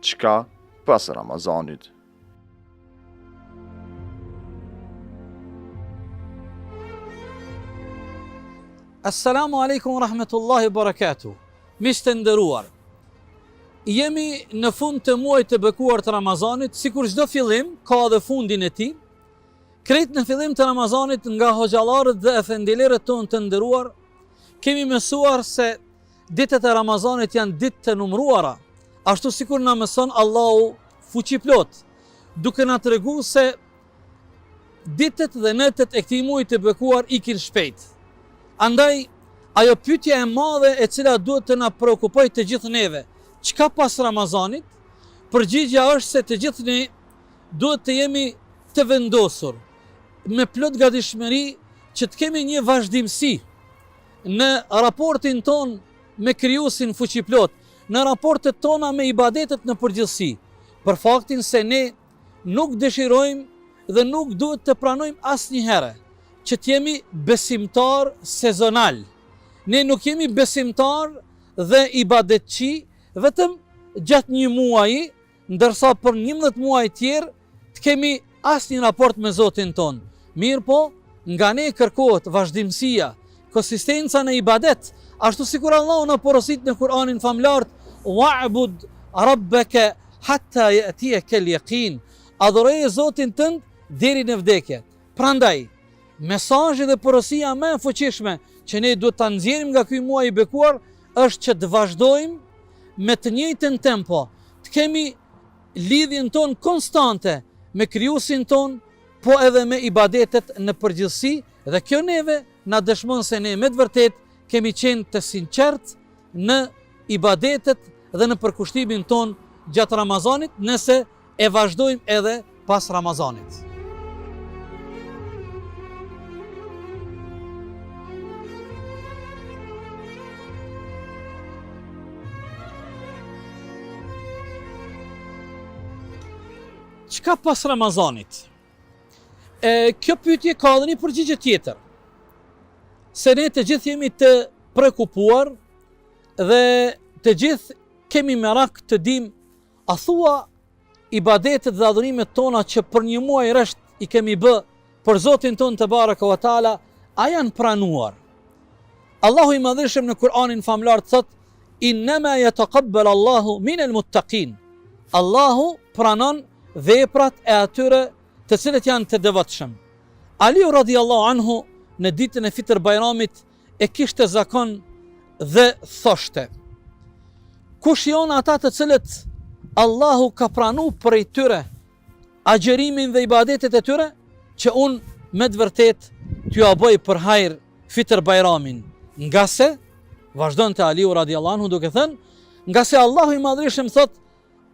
çka pas Ramazanit. Assalamu alaikum rahmetullahi barakatuh. Miq të nderuar, jemi në fund të muajit të bekuar të Ramazanit, sikur çdo fillim ka edhe fundin e tij. Krejt në fillim të Ramazanit nga hoxhallarët dhe efendilerët tonë të nderuar, kemi mësuar se ditët e Ramazanit janë ditë të numëruara, ashtu sikur na mëson Allahu fuqiplot, duke na treguar se ditët dhe netët e këtij muaji të bekuar ikin shpejt. Andaj, ajo pyetja e madhe e cila duhet të na preokupoj të gjithë neve, çka pas Ramazanit? Përgjigjja është se të gjithë ne duhet të jemi të vendosur, me plot gatishmëri që të kemi një vazhdimsi në raportin ton me Krijuesin fuqiplot, në raportet tona me ibadetet në përgjithësi, për faktin se ne nuk dëshirojmë dhe nuk duhet të pranojmë asnjëherë që të jemi besimtar sezonal. Ne nuk jemi besimtar dhe ibadetçi vetëm gjatë një muaji, ndërsa për 11 muaj tjerë të kemi asnjë raport me Zotin ton. Mirë po, nga ne kërkohet vazhdimësia, konsistenca në ibadet, ashtu sikur Allahu na porosit në Kur'anin famlar, wa'bud rabbaka hatta ya'tiyaka al-yaqin. Adhuroje Zotin tënd deri në vdekje. Prandaj, mesazhi dhe porosia më e fuqishme që ne duhet ta nxjerrim nga ky muaj i bekuar është që të vazhdojmë me të njëjtën tempo, të kemi lidhjen tonë konstante me Krijuesin ton, po edhe me ibadetet në përgjithësi, dhe kjo neve na dëshmon se ne me të vërtet kemi qenë të sinqert në ibadetet dhe në përkushtimin ton gjatë Ramazanit, nëse e vazhdojmë edhe pas Ramazanit. Çka pas Ramazanit? Kjo pyetje ka edhe një përgjigje tjetër. Se ne të gjithë jemi të prekupuar dhe të gjithë kemi merak të dim a thua ibadetet dhe adhurimet tona që për një muaj rresht i kemi bë për Zotin ton te baraka wa taala, a janë pranuar? Allahu i madhëshëm në Kur'anin famlar thot: "Innama yataqabbal Allahu min al-muttaqin." Allahu pranon veprat e atyre të cilët janë të devotshëm. Aliu radiallahu anhu në ditën e Fitr Bajramit e kishte zakon dhe thoshte: kush janë ata të cilët Allahu ka pranu prej tyre agjerimin dhe ibadetet e tyre, që unë me të vërtet t'ju bëj për hajër Fitr Bajramin. Nga se, vazhdon të Aliu radiallahu anhu duke thënë, nga se Allahu i madhrishëm thot,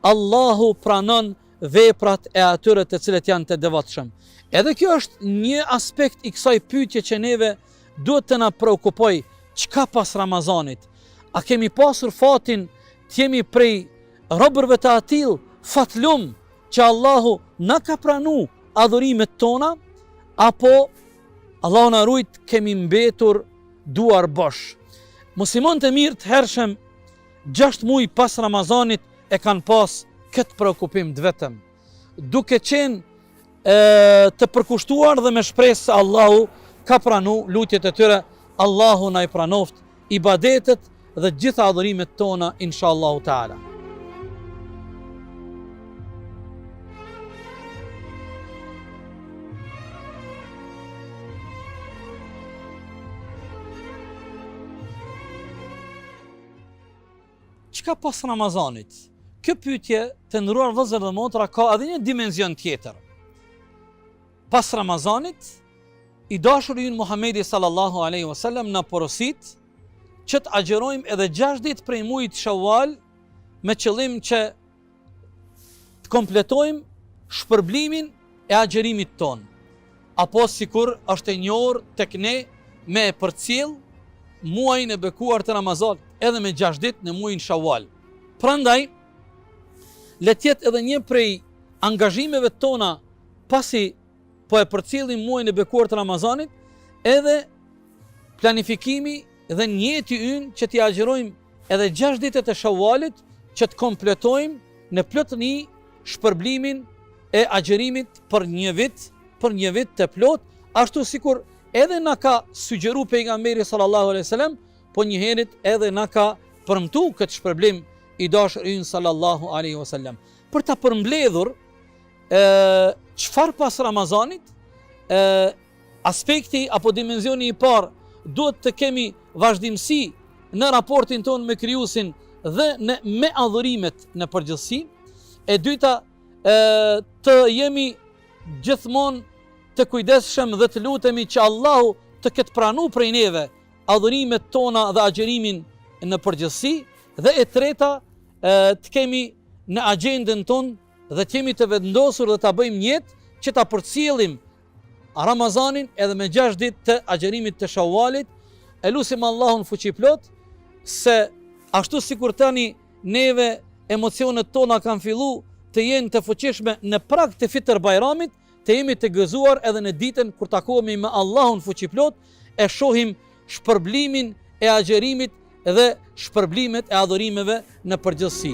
Allahu pranon veprat e atyre të cilët janë të devotshëm. Edhe kjo është një aspekt i kësaj pyetje që neve duhet të na preokupoj, çka pas Ramazanit? A kemi pasur fatin të jemi prej robërve të atill fatlum që Allahu na ka pranu adhurimet tona, apo Allahu na rujt kemi mbetur duar bosh? Muslimanët e mirë të hershëm 6 muaj pas Ramazanit e kanë pas këtë preokupim të vetëm, duke qenë të përkushtuar dhe me shpresë se Allahu ka pranu lutjet e tyre. Allahu na i pranoft ibadetet dhe gjitha adhurimet tona, inshallahu taala. Çka pas Ramazanit? Kjo pyetje të nderuar vëllezër dhe motra ka edhe një dimension tjetër. Pas Ramazanit, i dashuri ynë Muhamedi sallallahu alaihi wasallam na porosit që të agjerojmë edhe 6 ditë prej muajit Shawwal me qëllim që të kompletojmë shpërblimin e agjerimit ton. Apo sikur është e njohur tek ne me përcjell muajin e bekuar të Ramazanit edhe me 6 ditë në muajin Shawwal. Prandaj, le të jetë edhe një prej angazhimeve tona pasi po e përcjellim muajin e bekuar të Ramazanit, edhe planifikimi dhe njeti ynë që t'i agjerojmë edhe 6 ditët e Shawwalit, që të kompletojmë në plotëni shpërblimin e agjerimit për një vit të plot, ashtu sikur edhe na ka sugjeru pejgamberi sallallahu alaihi wasallam, po njëherët edhe na ka përmtu këtë shpërblim i dashur ynë sallallahu alaihi wasallam. Për ta përmbledhur çfarë pas Ramazanit, aspekti apo dimensioni i parë duhet të kemi vazhdimsi në raportin tonë me Krijuesin dhe me adhurimet në përgjithësi. E dyta, të jemi gjithmonë të kujdesshëm dhe të lutemi që Allahu të ketë pranuar prej neve adhurimet tona dhe agjerimin në përgjithësi. Dhe e treta, të kemi në agjendën tonë dhe të jemi të vendosur dhe ta bëjmë jetë që ta përcjellim Ramazanin edhe me 6 ditë të agjerimit të Shawalit. E lusim Allahun fuqiplot se ashtu sikur tani neve emocionet tona kanë fillu të jenë të fuqishme në prag të Fitr Bajramit, të jemi të gëzuar edhe në ditën kur takohemi me Allahun fuqiplot, e shohim shpërblimin e agjerimit dhe shpërblimet e adhurimeve në përgjithësi.